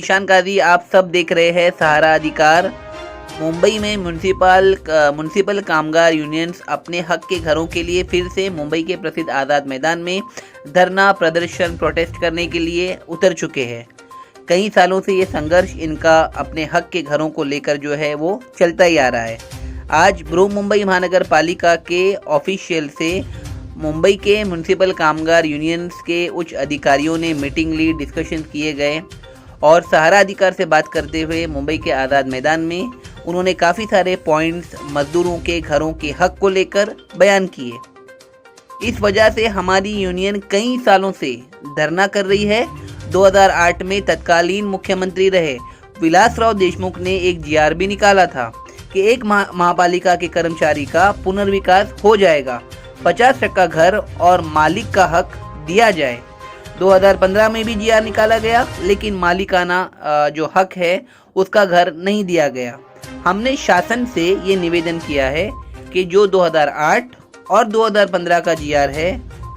ईशान काजी, आप सब देख रहे हैं सहारा अधिकार। मुंबई में म्यूनिसिपल कामगार यूनियंस अपने हक के घरों के लिए फिर से मुंबई के प्रसिद्ध आज़ाद मैदान में धरना प्रदर्शन प्रोटेस्ट करने के लिए उतर चुके हैं। कई सालों से ये संघर्ष इनका अपने हक के घरों को लेकर जो है वो चलता ही आ रहा है। आज बृहन मुंबई महानगर पालिका के ऑफिशियल से मुंबई के म्यूनिसिपल कामगार यूनियंस के उच्च अधिकारियों ने मीटिंग ली, डिस्कशन किए गए और सहारा अधिकार से बात करते हुए मुंबई के आज़ाद मैदान में उन्होंने काफ़ी सारे पॉइंट्स मजदूरों के घरों के हक को लेकर बयान किए। इस वजह से हमारी यूनियन कई सालों से धरना कर रही है। 2008 में तत्कालीन मुख्यमंत्री रहे विलासराव देशमुख ने एक जीआरबी निकाला था कि एक महापालिका के कर्मचारी का पुनर्विकास हो जाएगा, 50% घर और मालिक का हक दिया जाए। 2015 में भी जीआर निकाला गया, लेकिन मालिकाना जो हक है उसका घर नहीं दिया गया। हमने शासन से ये निवेदन किया है कि जो 2008 और 2015 का जीआर है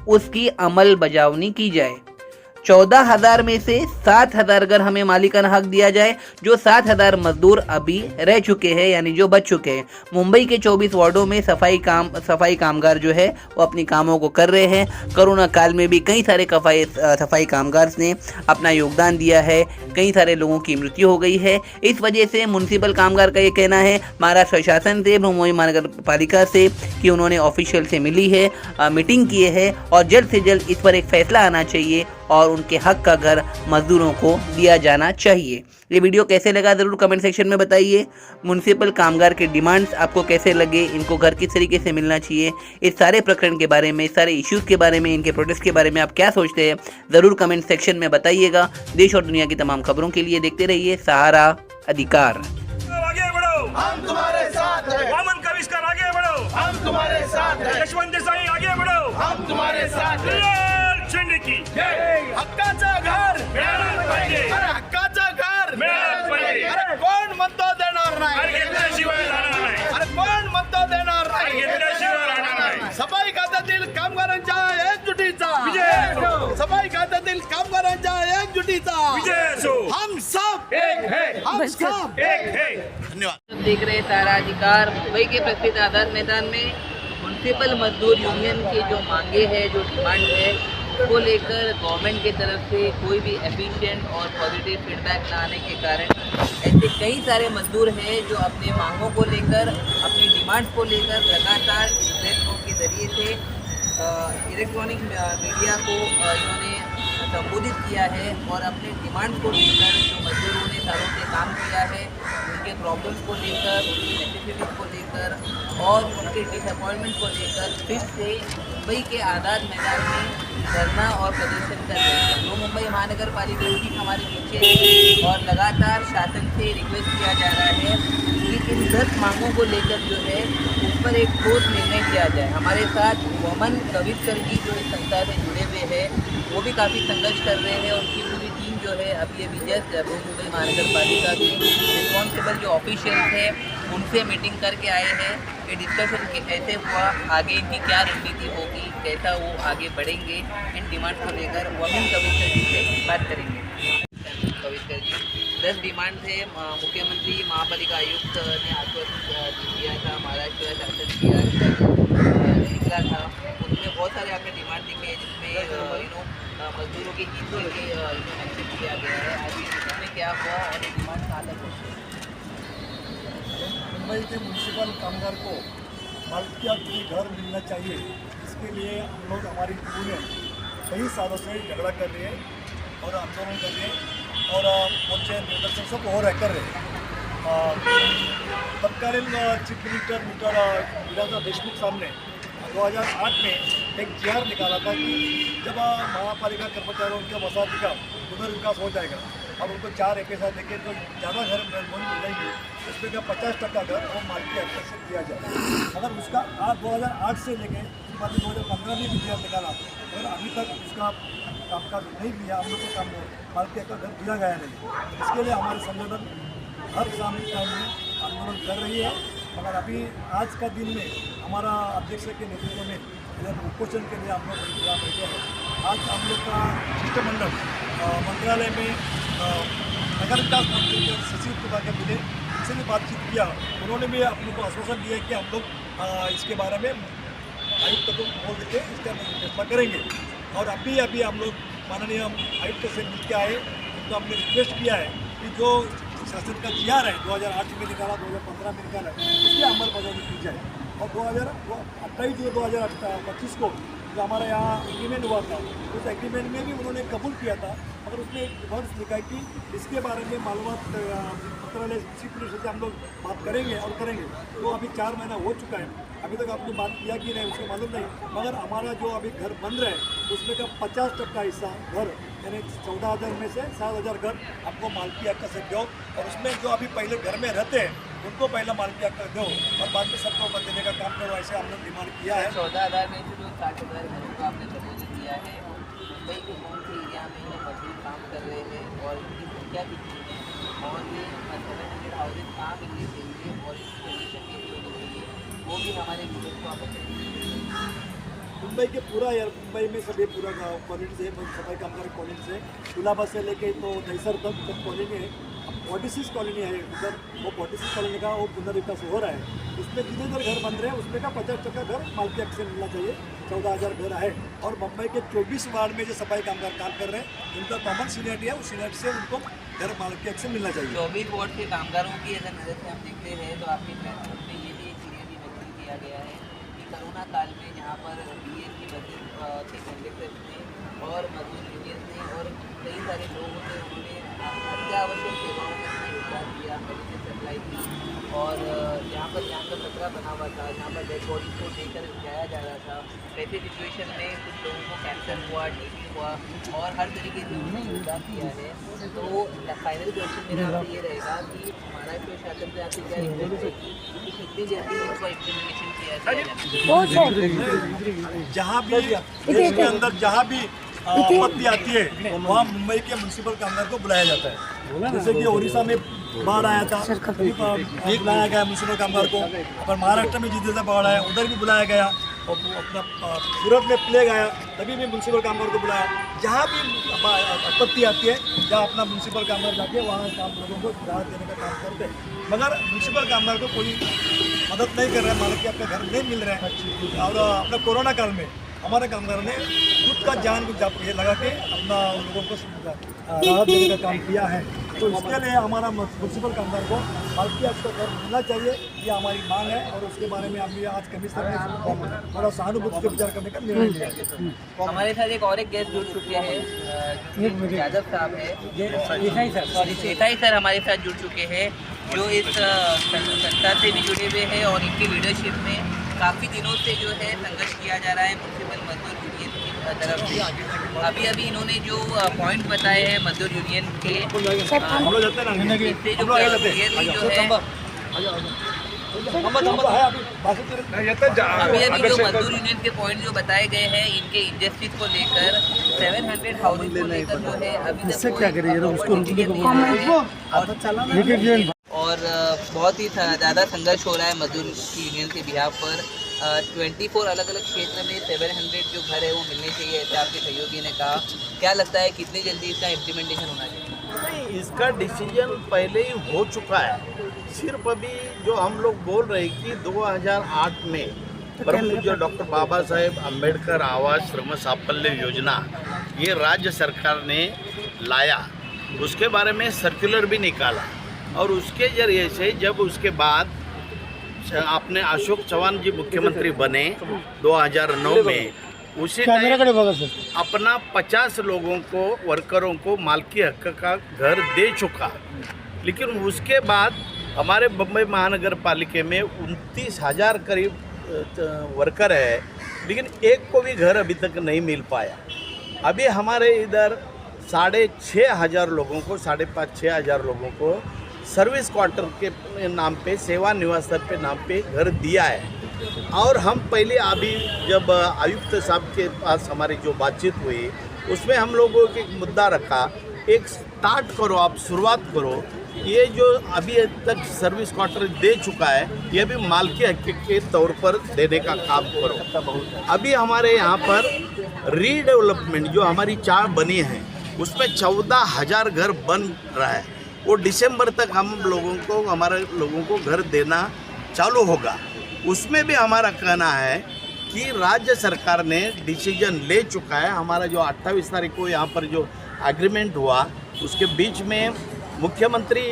उसकी अमल बजावनी की जाए। 14,000 में से 7,000 घर हमें मालिकाना हक दिया जाए। जो 7,000 मजदूर अभी रह चुके हैं यानी जो बच चुके हैं। मुंबई के 24 वार्डों में सफाई कामगार जो है वो अपनी कामों को कर रहे हैं। कोरोना काल में भी कई सारे सफाई कामगार ने अपना योगदान दिया है, कई सारे लोगों की मृत्यु हो गई है। इस वजह से म्यूनिसिपल कामगार का ये कहना है महाराष्ट्र शासन से, मुंबई महानगर पालिका से, कि उन्होंने ऑफिशियल से मिली है, मीटिंग किए है और जल्द से जल्द इस पर एक फैसला आना चाहिए और उनके हक का घर मजदूरों को दिया जाना चाहिए। ये वीडियो कैसे लगा ज़रूर कमेंट सेक्शन में बताइए। म्यूनिसिपल कामगार के डिमांड्स आपको कैसे लगे, इनको घर किस तरीके से मिलना चाहिए, इस सारे प्रकरण के बारे में, सारे इश्यूज़ के बारे में, इनके प्रोटेस्ट के बारे में आप क्या सोचते हैं ज़रूर कमेंट सेक्शन में बताइएगा। देश और दुनिया की तमाम खबरों के लिए देखते रहिए सहारा अधिकार। आगे बढ़ो, हम तुम्हारे साथ हैं। वामन कविष्कर आगे बढ़ो, हम तुम्हारे साथ हैं। यशवंत देसाई आगे बढ़ो, हम तुम्हारे साथ हैं। लाल झंडे की जय। हक्काचं घर मिळालं पाहिजे, अरे हक्काचं घर मिळालं पाहिजे। अरे कोण म्हणतो देणार घर नाही? घेतल्याशिवाय राहणार नाही, अरे कोण म्हणतो देणार घर नाही? घेतल्याशिवाय राहणार नाही। सफाई खात्यातील कामगारांच्या एकजुटीचा विजय असो। सफाई खात्यातील कामगारांच्या एकजुटीचा विजय असो। हम सब एक है, हम सब एक है। धन्यवाद। देख रहे सहारा अधिकार। मुंबई के प्रसिद्ध आज़ाद मैदान में म्यूनिसिपल मजदूर यूनियन की जो मांगे हैं, जो डिमांड है, उसको लेकर गवर्नमेंट की तरफ से कोई भी एफिशिएंट और पॉजिटिव फीडबैक न आने के कारण ऐसे कई सारे मजदूर हैं जो अपने मांगों को लेकर, अपनी डिमांड्स को लेकर लगातार इस प्लेटफॉर्म के ज़रिए से इलेक्ट्रॉनिक मीडिया को इन्होंने संबोधित किया है और अपने डिमांड को लेकर, जो मजदूरों ने सालों से काम किया है, उनके प्रॉब्लम्स को लेकर, उनकी नेसेसिटीज़ को लेकर और उनके डिसअपॉइंटमेंट को लेकर फिर से मुंबई के आज़ाद मैदान में धरना और प्रदर्शन कर रहे हैं। जो मुंबई महानगर पालिका की हमारे पीछे है और लगातार शासन से रिक्वेस्ट किया जा रहा है कि इन 10 मांगों को लेकर जो है उस पर एक ठोस निर्णय किया जाए। हमारे साथ वमन कविष्कर जी जो इस संस्था से जुड़े हुए हैं, वो भी काफ़ी संघर्ष कर रहे हैं। उनकी पूरी टीम जो है अभी अभी जस्ट मुंबई महानगर पालिका के रिस्पॉन्सिबल जो ऑफिशियल्स हैं उनसे मीटिंग करके आए हैं। ये डिस्कशन कैसे हुआ, आगे इनकी क्या रणनीति होगी, कैसा वो आगे बढ़ेंगे, इन डिमांड को लेकर वमिन कविष्कर जी से बात करेंगे। कविष्कर जी, 10 डिमांड थे, मुख्यमंत्री महापालिका आयुक्त ने आश्वासन दिया था, महाराष्ट्र शासन निकला था, उनमें बहुत सारे आपने डिमांड दिखे जिसमें मजदूरों के हित के एक्सेप्ट किया गया है। आज इसमें क्या हुआ और ये डिमांड कहाँ तक पहुँची? मुंबई के म्यूनसिपल कामगार को मालिकियत के घर मिलना चाहिए। इसके लिए हम लोग, हमारी यूनियन कई सालों से झगड़ा कर रही है और आंदोलन कर रही है और मोर्चे प्रदर्शन सब हो रहे कर रहे। तत्कालीन चीफ मिनिस्टर विलासराव देशमुख साहब ने 2008 में एक जीआर निकाला था कि जब महापालिका कर्मचारियों के वसाहती का पुनर्विकास हो जाएगा, अब उनको 4 एफएसआर देके तो ज़्यादा घर मिलेंगे, उसमें क्या 50% घर और मालिक के हक से दिया जाए। अगर उसका 2008 से लेके 2015 में भी जीआर निकाला, अगर अभी तक उसका कामकाज नहीं किया, हम लोग को काम मालिक के घर दिया गया नहीं। इसके लिए हमारे संगठन हर सामूहिक टाइम में आंदोलन कर रही है। मगर अभी आज का दिन में हमारा अध्यक्ष के नेतृत्व में इधर उपोषण के लिए हम लोग बैठे हैं। आज हम लोग का शिष्टमंडल मंत्रालय में नगर विकास मंत्री के सचिव को जाकर मिले, उनसे भी बातचीत किया। उन्होंने भी अपने को आश्वासन दिया कि हम लोग इसके बारे में आयुक्त को बोल देते इसका फैसला करेंगे। और अभी हम लोग माननीय आयुक्त से मिल के आए, उनको हमने रिक्वेस्ट किया है कि जो शासन का GR है 2008 में निकाला, 2015 में निकाला, उसकी अमलबजावनी की जाए। और 28 जून 2025 को जो हमारा यहाँ एग्रीमेंट हुआ था, उस एग्रीमेंट में भी उन्होंने कबूल किया था, मगर उसमें एक वर्ष लिखा है कि इसके बारे में मालूमात मंत्रालय चीफ मिनिस्टर से हम लोग बात करेंगे और करेंगे। तो अभी 4 महीना हो चुका है, अभी तक आपने बात किया कि नहीं उसको मालूम नहीं। मगर हमारा जो अभी घर बन रहा है उसमें का 50% हिस्सा घर, यानी 14,000 में से 7,000 घर आपको मालकी हक से दो, और उसमें जो अभी पहले घर में रहते हैं उनको पहला मालकी हक दो और बाद में सबको मत देने का काम करो, ऐसे हमने डिमांड किया है। 14,000 में से जो 60,000 घरों का आपने प्रपोजल दिया है, मुंबई के कौन से एरिया में ये मजदूर काम कर रहे हैं और इनकी संख्या कितनी है, और ये 700 हाउसेज कहाँ मिलने चाहिए और इसकी कंडीशन कैसी होनी चाहिए, वो भी हमारे वीडियो को आप मुंबई के पूरा यार, मुंबई में सब ये पूरा कॉलोनीज है, सफाई कामगार कॉलोनीज है, गुलाबा से लेके तो दहीसर तक सब कॉलोनी है। अब 46 कॉलोनी है उधर, वो 46 कॉलोनी का वो पुनर्विकास हो रहा है। उसमें जितने इधर घर बन रहे हैं उसमें का 50% घर मालकी हक से मिलना चाहिए। 14,000 घर है। और मुंबई के 24 वार्ड में जो सफाई कामगार काम कर रहे हैं उनका कॉमन सीनियरिटी है, उस सीनियरिटी से उनको घर मालकी हक से मिलना चाहिए। 24 वार्ड के कामगारों की अगर नज़र से हम देखते हैं तो आपके प्लेटफॉर्म में ये भी एक क्लियरली मेंशन किया गया है कि कोरोना काल में यहाँ पर BS की बसें के कंडक्टर्स ने और मजदूर यूनियन ने और कई सारे लोगों ने उन्होंने अत्यावश्यक सेवाओं में अपना योगदान दिया, मेडिसिन सप्लाई की, और यहाँ पर जान का खतरा बना हुआ था, जहाँ पर डेड बॉडी को लेकर जाया जा रहा था। वैसे सिचुएशन में कुछ लोगों को कैंसर हुआ, TB हुआ, और हर तरीके से उन्होंने योगदान दिया है। तो फाइनल क्वेश्चन मेरा आपसे ये रहेगा कि महाराष्ट्र शासन से आपसे क्या रिक्वेस्ट है कि कितनी जल्दी इसको इम्प्लीमेंटेशन किया जाए। जहाँ भी देश के अंदर जहाँ भी आपत्ति आती है वहाँ मुंबई के म्यूनसिपल कामगार को बुलाया जाता है। जैसे कि उड़ीसा में बाढ़ आया था, बुलाया गया म्यूनसिपल कामगार को। अपन महाराष्ट्र में जिस जगह बाढ़ आया उधर भी बुलाया गया, और अपना सूरत में प्लेग आया तभी भी म्यूनसिपल कामगार को बुलाया। जहाँ भी आपत्ति आती है जहाँ अपना म्यूनसिपल कामगार जाके वहाँ काम लोगों को राहत देने का काम करते हैं। मगर म्यूनसिपल कामगार को कोई मदद नहीं कर रहा है, मालिक के अपने घर नहीं मिल रहे हैं। और अपना कोरोना काल में हमारे कामगारों ने खुद का जान को लगा के अपना लोगों को राहत देने का काम किया है। तो इसके लिए हमारा म्यूनसिपल कामगार को मालकी हक का घर मिलना चाहिए, ये हमारी मांग है। और उसके बारे में हमने आज कमिश्नर ने थोड़ा सहानुभूति से विचार करने का निर्णय लिया है। हमारे साथ एक और एक गेस्ट जुड़ चुके हैं, यादव साहब है, सॉरी सेठाई सर हमारे साथ जुड़ चुके हैं, जो इस संस्था से भी जुड़े हुए हैं और इनकी लीडरशिप में काफ़ी दिनों से जो है संघर्ष किया जा रहा है म्यूनसिपल मजदूर यूनियन की तरफ से। अभी इन्होंने जो पॉइंट बताए हैं मजदूर यूनियन के, इससे जो क्लियरली जो है अभी जो मजदूर यूनियन के पॉइंट जो बताए गए हैं इनके इंडस्ट्रीज को लेकर 700 हाउसिंग को लेकर जो है अभी तक क्या करें, और बहुत ही ज़्यादा संघर्ष हो रहा है मजदूर की यूनियन के बिहाफ पर। 24 अलग अलग क्षेत्र में 700 जो घर है वो मिलने चाहिए, ऐसे आपके सहयोगी ने कहा। क्या लगता है कितनी जल्दी इसका इम्प्लीमेंटेशन होना चाहिए? नहीं, इसका डिसीजन पहले ही हो चुका है। सिर्फ अभी जो हम लोग बोल रहे हैं कि 2008 में परम पूज्य डॉक्टर बाबा साहेब अम्बेडकर आवास श्रम साफल्य योजना ये राज्य सरकार ने लाया, उसके बारे में सर्कुलर भी निकाला, और उसके जरिए से जब उसके बाद आपने अशोक चौहान जी मुख्यमंत्री बने 2009 में, उसी टाइम अपना 50 लोगों को वर्करों को मालकी हक का घर दे चुका। लेकिन उसके बाद हमारे बम्बई महानगर पालिका में 29,000 करीब वर्कर है, लेकिन एक को भी घर अभी तक नहीं मिल पाया। अभी हमारे इधर 6,500 लोगों को 5,500-6,000 लोगों को सर्विस क्वार्टर के नाम पे, सेवा निवास पे नाम पे घर दिया है। और हम पहले अभी जब आयुक्त साहब के पास हमारी जो बातचीत हुई उसमें हम लोगों को एक मुद्दा रखा, एक स्टार्ट करो, आप शुरुआत करो, ये जो अभी तक सर्विस क्वार्टर दे चुका है ये भी मालकी हक के तौर पर देने का काम करो। अभी हमारे यहाँ पर रीडेवलपमेंट जो हमारी 4 बनी हैं उसमें 14,000 घर बन रहा है। वो दिसंबर तक हम लोगों को, हमारे लोगों को घर देना चालू होगा। उसमें भी हमारा कहना है कि राज्य सरकार ने डिसीजन ले चुका है। हमारा जो 28 तारीख को यहाँ पर जो एग्रीमेंट हुआ, उसके बीच में मुख्यमंत्री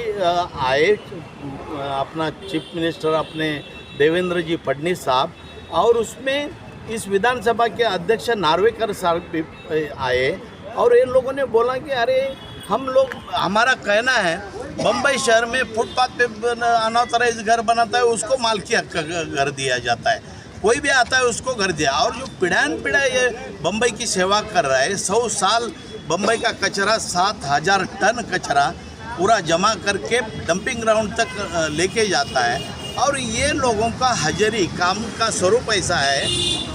आए, अपना चीफ मिनिस्टर अपने देवेंद्र जी फडणवीस साहब, और उसमें इस विधानसभा के अध्यक्ष नार्वेकर साहब भी आए, और इन लोगों ने बोला कि अरे हम लोग, हमारा कहना है मुंबई शहर में फुटपाथ पे अनऑथराइज घर बनाता है उसको मालकी हक का घर दिया जाता है, कोई भी आता है उसको घर दिया। और जो पीढ़ान पीढ़ा ये बम्बई की सेवा कर रहा है, 100 साल बम्बई का कचरा, 7000 टन कचरा पूरा जमा करके डंपिंग ग्राउंड तक लेके जाता है। और ये लोगों का हजरी काम का स्वरूप ऐसा है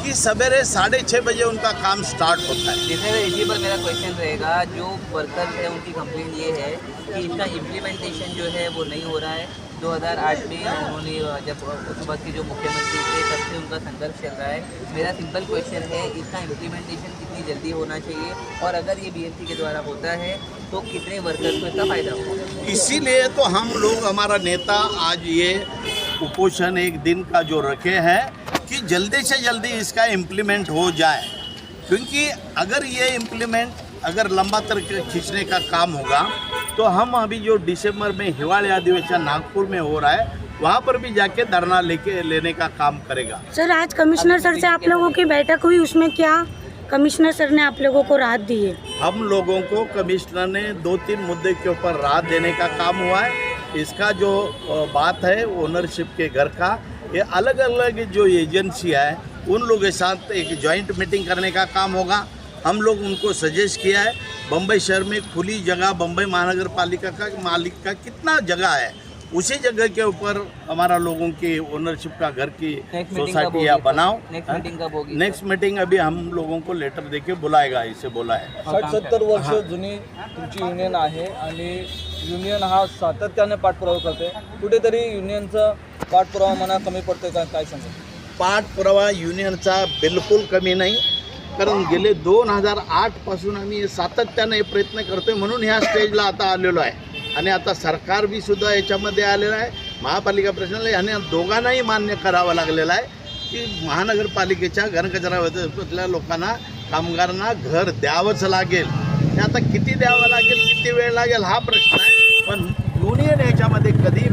कि सवेरे 6:30 बजे उनका काम स्टार्ट होता है। जैसे इसी पर मेरा क्वेश्चन रहेगा, जो वर्कर्स है उनकी कंप्लेंट ये है कि इसका इम्प्लीमेंटेशन जो है वो नहीं हो रहा है। 2008 में उन्होंने जब उस वक्त के जो मुख्यमंत्री थे तब से उनका संघर्ष चल रहा है। मेरा सिंपल क्वेश्चन है, इसका इम्प्लीमेंटेशन कितनी जल्दी होना चाहिए, और अगर ये बीएमसी के द्वारा होता है तो कितने वर्कर्स को इसका फ़ायदा होगा? इसीलिए तो हम लोग, हमारा नेता आज ये कुपोषण एक दिन का जो रखे हैं कि जल्दी से जल्दी इसका इम्प्लीमेंट हो जाए, क्योंकि अगर ये इम्प्लीमेंट अगर लंबा तक खींचने का काम होगा तो हम अभी जो दिसंबर में हिवाड़ी अधिवेशन नागपुर में हो रहा है वहाँ पर भी जाके धरना लेने का काम करेगा। सर, आज कमिश्नर सर से आप लोगों की बैठक हुई, उसमें क्या कमिश्नर सर ने आप लोगों को राहत दी है? हम लोगों को कमिश्नर ने 2-3 मुद्दे के ऊपर राहत देने का काम हुआ है। इसका जो बात है ओनरशिप के घर का, ये अलग अलग जो एजेंसी है उन लोगों के साथ एक जॉइंट मीटिंग करने का काम होगा। हम लोग उनको सजेस्ट किया है, बम्बई शहर में खुली जगह, बम्बई महानगर पालिका का मालिक का कितना जगह है, उसी जगह के ऊपर हमारा लोगों की ओनरशिप का घर की सोसाइटी या बनाओ। नेक्स्ट मीटिंग कब होगी? नेक्स्ट मीटिंग अभी हम लोगों को लेटर देके बुलाएगा, इसे बोला है। 60-70 वर्ष जुनी तुमची युनियन आहे आणि युनियन हा सातत्याने पाठपुरावा करते, कुठेतरी युनियनचा पाठपुरावा म्हणा कमी पडतोय का, काय सांगू? पाठपुरावा युनियनचा बिलकुल कमी नाही, कारण गेले 2008 पासून आम्ही सातत्याने प्रयत्न करतोय, म्हणून ह्या स्टेजला आता आलेलो आहे। आणि आता सरकार बी सुद्धा याच्यामध्ये आलेलं आहे, महापालिका प्रशासनाला, आणि दोघांनाही मान्य करावं लागलेलं आहे की महानगरपालिकेच्या घनकचरा लोकांना, कामगारांना घर द्यावंच लागेल। ते आता किती द्यावं लागेल, किती वेळ लागेल हा प्रश्न आहे, पण युनियन याच्यामध्ये कधीही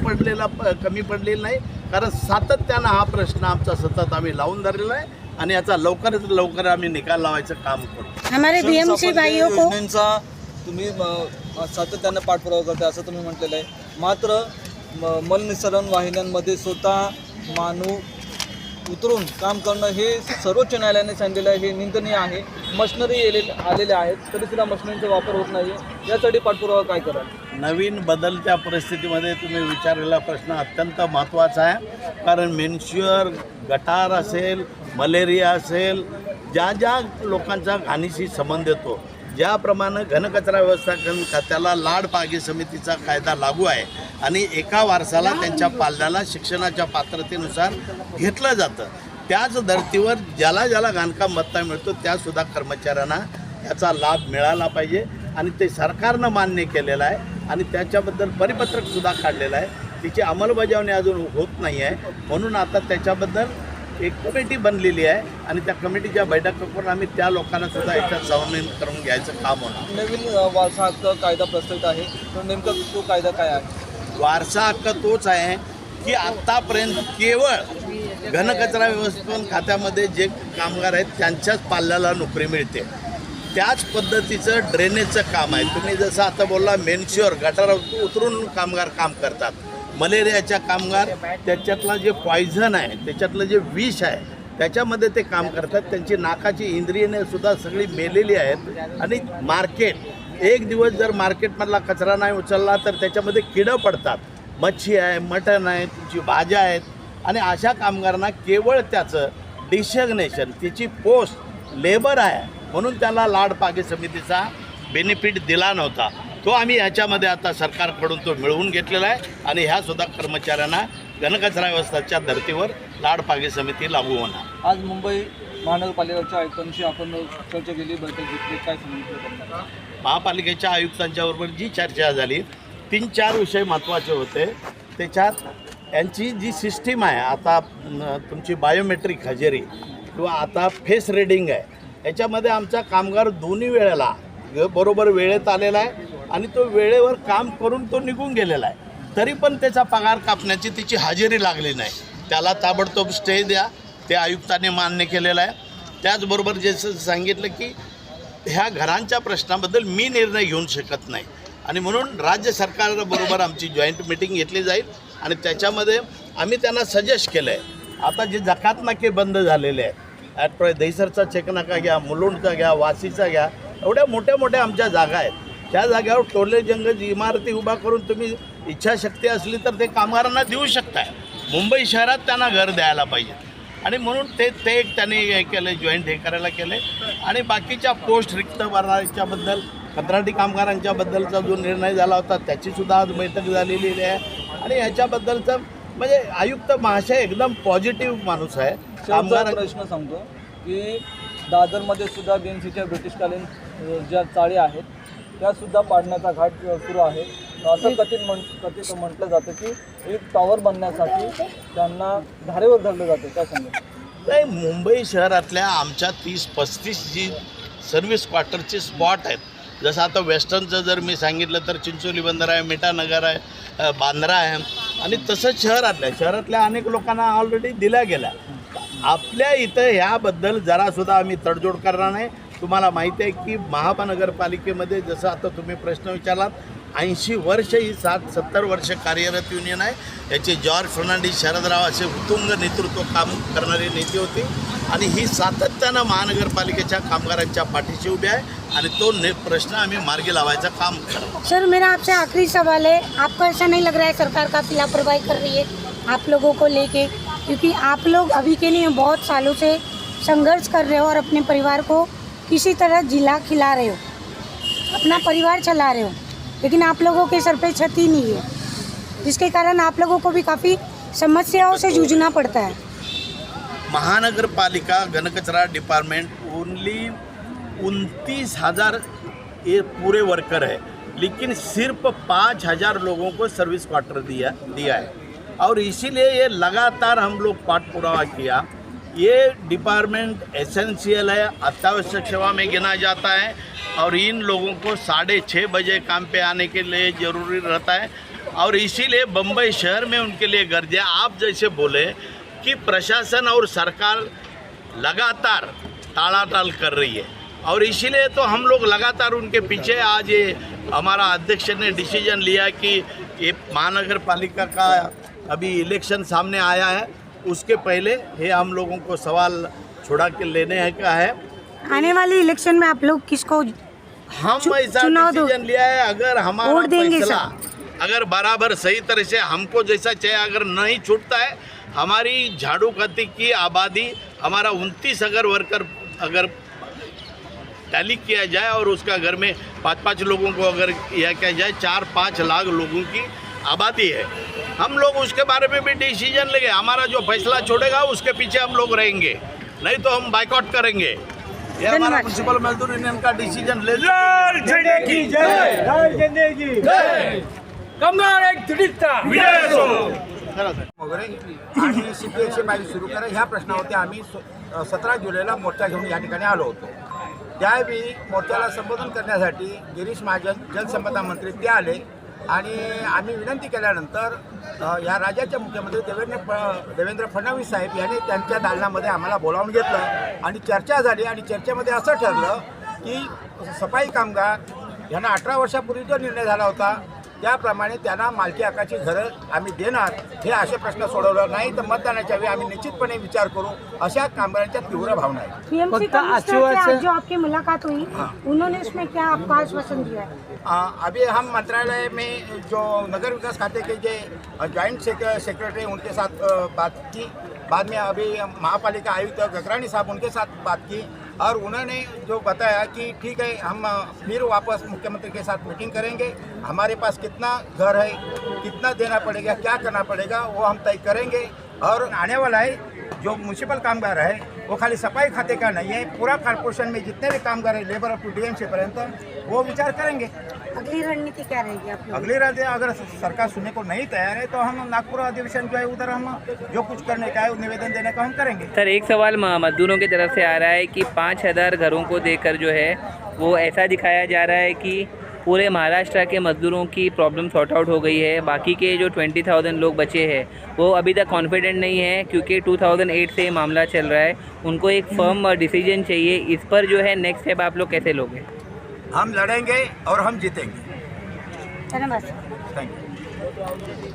कमी पडलेलं नाही, कारण सातत्यानं हा प्रश्न आमचा सतत आम्ही लावून धरलेला आहे आणि याचा लवकरात लवकर आम्ही निकाल लावायचं काम करू। हमारे बीएमसी भाइयों को युनियनचा तुम्ही सातत्याने पाठपुरावा करते असं तुम्ही म्हटलेलं आहे, मात्र मलनिःसरण वाहिन्यांमध्ये स्वतः मानव उतरून काम करणं हे सर्वोच्च न्यायालयाने सांगितलेलं आहे, हे निंदनीय आहे। मशिनरी आलेल्या आहेत तरी सुद्धा मशिनरीचा वापर होत नाही आहे, यासाठी पाठपुरावा काय कराल? नवीन बदलत्या परिस्थितीमध्ये तुम्ही विचारलेला प्रश्न अत्यंत महत्त्वाचा आहे, कारण मेन्श्युअर, गटार असेल, मलेरिया असेल, ज्या लोकांचा घाणीशी संबंध येतो, ज्याप्रमाणे घनकचरा व्यवस्थापन खात्याला लाडपागी समितीचा कायदा लागू आहे आणि एका वारसाला त्यांच्या पाल्याला शिक्षणाच्या पात्रतेनुसार घेतलं जातं, त्याच धर्तीवर ज्याला घाणकाम भत्ता मिळतो त्यासुद्धा कर्मचाऱ्यांना याचा लाभ मिळाला पाहिजे, आणि ते सरकारनं मान्य केलेलं आहे आणि त्याच्याबद्दल परिपत्रकसुद्धा काढलेलं आहे। तिची अंमलबजावणी अजून होत नाही आहे, म्हणून आता त्याच्याबद्दल एक कमिटी बनलेली आहे आणि त्या कमिटीच्या बैठकीवर आम्ही त्या लोकांना सुद्धा याच्यात सामावून करून घ्यायचं काम होणार। नवीन वारसा हक्क कायदा प्रस्तावित आहे, तर नेमका तो कायदा काय आहे? वारसा हक्क तोच आहे की आत्तापर्यंत केवळ घनकचरा व्यवस्थापन खात्यामध्ये जे कामगार आहेत त्यांच्याच पाल्याला नोकरी मिळते, त्याच पद्धतीचं ड्रेनेजचं काम आहे। तुम्ही जसं आता बोलला, मेन्श्युअर, गटार उतरून कामगार काम करतात, मलेरियाच्या कामगार, त्याच्यातलं जे पॉयझन आहे, त्याच्यातलं जे विष आहे, त्याच्यामध्ये ते काम करतात, त्यांची नाकाची इंद्रियने सुद्धा सगळी मेलेली आहेत। आणि मार्केट, एक दिवस जर मार्केटमधला कचरा नाही उचलला तर त्याच्यामध्ये किडं पडतात, मच्छी आहे, मटण आहे, तुमची भाज्या आहेत, आणि अशा कामगारांना केवळ त्याचं डिसिग्नेशन, त्याची पोस्ट लेबर आहे म्हणून त्याला लाडपागे समितीचा बेनिफिट दिला नव्हता, तो आम्ही ह्याच्यामध्ये आता सरकारकडून तो मिळवून घेतलेला आहे आणि ह्यासुद्धा कर्मचाऱ्यांना घनकचरा व्यवस्थेच्या धर्तीवर लाडपागे समिती लागू होणार। आज मुंबई महानगरपालिकेच्या आयुक्तांशी आपण चर्चा केली, बैठक घेतली, काय सांगितलं? महापालिकेच्या आयुक्तांच्याबरोबर जी चर्चा झाली 3-4 विषय महत्त्वाचे होते. त्याच्यात यांची जी सिस्टीम आहे आता तुमची बायोमेट्रिक हजेरी किंवा आता फेस रिडिंग आहे, याच्यामध्ये आमचा कामगार दोन्ही वेळेला बरोबर वेळेत आलेला आहे आणि तो वेळेवर काम करून तो निघून गेलेला आहे, तरी पण त्याचा पगार कापण्याची त्याची हजेरी लागली नाही. त्याला ताबडतोब स्टे द्या, ते आयुक्तांनी मान्य केलेलं आहे. त्याचबरोबर जसं सांगितलं की ह्या घरांच्या प्रश्नाबद्दल मी निर्णय घेऊ शकत नाही आणि म्हणून राज्य सरकारबरोबर आमची जॉईंट मीटिंग घेतली जाईल आणि त्याच्यामध्ये आम्ही त्यांना सजेस्ट केलं आहे, आता जे जकात नाके बंद झालेले आहेत, दहिसरचा चेकनाका घ्या, मुलुंडचा घ्या, वाशीचा घ्या, एवढ्या मोठ्या मोठ्या आमच्या जागा आहेत, त्या जागेवर टोले जंगल इमारती उभा करून तुम्ही इच्छाशक्ती असली तर ते कामगारांना देऊ शकताय. मुंबई शहरात त्यांना घर द्यायला पाहिजे आणि म्हणून ते एक त्यांनी हे केलं, जॉईंट हे करायला केले. आणि बाकीच्या पोस्ट रिक्त भरण्याच्याबद्दल कंत्राटी कामगारांच्याबद्दलचा जो निर्णय झाला होता त्याचीसुद्धा आज बैठक झालेली आहे आणि ह्याच्याबद्दलचं म्हणजे आयुक्त महाशय एकदम पॉझिटिव्ह माणूस आहे. कामगार प्रश्न सांगतो की दादरमध्ये सुद्धा बीएमसीच्या ब्रिटिशकालीन ज्या चाळी आहेत त्यासुद्धा पाडण्याचा घाट सुरू आहे. असं कथित म्हटलं जातं की एक टॉवर बनण्यासाठी त्यांना धारेवर धरलं जातं. काय सांगतो? नाही, मुंबई शहरातल्या आमच्या 30-35 जी सर्व्हिस क्वार्टरचे स्पॉट आहेत, जसं आता वेस्टर्नचं जर मी सांगितलं तर चिंचोली बंदर आहे, मिठानगर आहे, बांद्रा आहे आणि तसंच शहरातल्या अनेक लोकांना ऑलरेडी दिल्या गेल्या. आपल्या इथं ह्याबद्दल जरासुद्धा आम्ही तडजोड करणार नाही. तुम्हाला माहिती आहे की महानगरपालिकेमध्ये जसं आता तुम्ही प्रश्न विचारलात, 80 वर्ष ही 70 वर्ष कार्यरत युनियन आहे. याचे जॉर्ज फर्नांडिस, शरदराव असे उत्तुंग नेतृत्व काम करणारी नेते होती आणि ही सातत्यानं महानगरपालिकेच्या कामगारांच्या पाठीशी उभी आहे आणि तो प्रश्न आम्ही मार्गी लावायचं काम करतो. सर, मेरा आपसे आखिरी सवाल है, आपको ऐसा नहीं लग रहा है सरकार काफ़ी लापरवाही कर रही है आप लोगों को लेके? क्योंकि आप लोग अभी के लिए बहुत सालों से संघर्ष कर रहे हो और अपने परिवार को किसी तरह जिला खिला रहे हो, अपना परिवार चला रहे हो, लेकिन आप लोगों के सर पे छत ही नहीं है, जिसके कारण आप लोगों को भी काफ़ी समस्याओं से जूझना पड़ता है. महानगरपालिका घनकचरा डिपार्टमेंट ओनली 29,000 ये पूरे वर्कर है, लेकिन सिर्फ 5,000 लोगों को सर्विस क्वार्टर दिया है और इसीलिए ये लगातार हम लोग पाठपुरावा किया. ये डिपार्टमेंट एसेंशियल है, अत्यावश्यक सेवा में गिना जाता है और इन लोगों को 6:30 बजे काम पे आने के लिए ज़रूरी रहता है और इसीलिए बम्बई शहर में उनके लिए गर्ज है. आप जैसे बोले कि प्रशासन और सरकार लगातार टालाटाल कर रही है और इसीलिए तो हम लोग लगातार उनके पीछे. आज ये हमारा अध्यक्ष ने डिसीजन लिया कि ये महानगर पालिका का अभी इलेक्शन सामने आया है, उसके पहले ये हम लोगों को सवाल छोड़ा के लेने का है. आने वाले इलेक्शन में आप लोग किसको हम ऐसा डिसीजन लिया है, अगर हमारा फैसला अगर बराबर सही तरह से हमको जैसा चाहिए अगर नहीं छूटता है, हमारी झाड़ू खाती की आबादी हमारा 29 अगर वर्कर अगर टैली किया जाए और उसका घर में 5-5 लोगों को अगर यह किया जाए 4-5 लाख लोगों की आबादी है. हम लोग उसके बारे में भी डिसीजन लेंगे. हमारा जो फैसला छोड़ेगा उसके पीछे हम लोग रहेंगे, नहीं तो हम बाइकॉट करेंगे. ये हमारा म्युनिसिपल मजदूर यूनियन का डिसीजन ले. वगैरे आणि CPI माझी सुरू करा ह्या प्रश्नावरती आम्ही 17 जुलैला मोर्चा घेऊन या ठिकाणी आलो होतो. त्यावेळी मोर्चाला संबोधन करण्यासाठी गिरीश महाजन जलसंपदा मंत्री ते आले आणि आम्ही विनंती केल्यानंतर या राज्याचे मुख्यमंत्री देवेंद्र फडणवीस साहेब यांनी त्यांच्या दालनामध्ये आम्हाला बोलावून घेतलं आणि चर्चा झाली आणि चर्चेमध्ये असं ठरलं की सफाई कामगार यांना 18 वर्षापूर्वी जो निर्णय झाला होता त्याप्रमाणे त्यांना मालकी हक्काची घरं आम्ही देणार. हे असे प्रश्न सोडवलं नाही तर मतदानाच्या वेळी आम्ही निश्चितपणे विचार करू, अशा कामगारांच्या तीव्र भावना आहेत. पीएमसी कमिश्नर से जो आपकी मुलाकात हुई, उन्होंने उसमें क्या आपको आश्वासन दिया है? अभी हम मंत्रालय में जो नगर विकास खाते के जो जॉइंट सेक्रेटरी उनके साथ बात की, बाद में अभी महापालिका आयुक्त गगरानी साहब उनके साथ बात की और उन्होंने जो बताया कि ठीक है हम फिर वापस मुख्यमंत्री के साथ मीटिंग करेंगे, हमारे पास कितना घर है, कितना देना पड़ेगा, क्या करना पड़ेगा वो हम तय करेंगे. और आने वाला है जो म्यूनसिपल कामगार है वो खाली सफाई खाते का नहीं है, पूरा कॉर्पोरेशन में जितने भी कामगार है लेबर अप टू DMC पर्यंत वो विचार करेंगे. अगली रणनीति क्या रहेगी आप लोगों की? अगली राज्य अगर सरकार सुनने को नहीं तैयार है तो हम नागपुर अधिवेशन जो है उधर हम जो कुछ करने का है निवेदन देने का हम करेंगे। सर एक सवाल मजदूरों की तरफ से आ रहा है कि 5,000 घरों को देकर जो है वो ऐसा दिखाया जा रहा है कि पूरे महाराष्ट्र के मजदूरों की प्रॉब्लम सॉर्ट आउट हो गई है, बाकी के जो 20,000 लोग बचे हैं वो अभी तक कॉन्फिडेंट नहीं है क्योंकि 2008 से ये मामला चल रहा है, उनको एक फर्म डिसीजन चाहिए। इस पर जो है नेक्स्ट स्टेप आप लोग कैसे लोगे? हम लड़ेंगे और हम जीतेंगे। धन्यवाद। Thank you.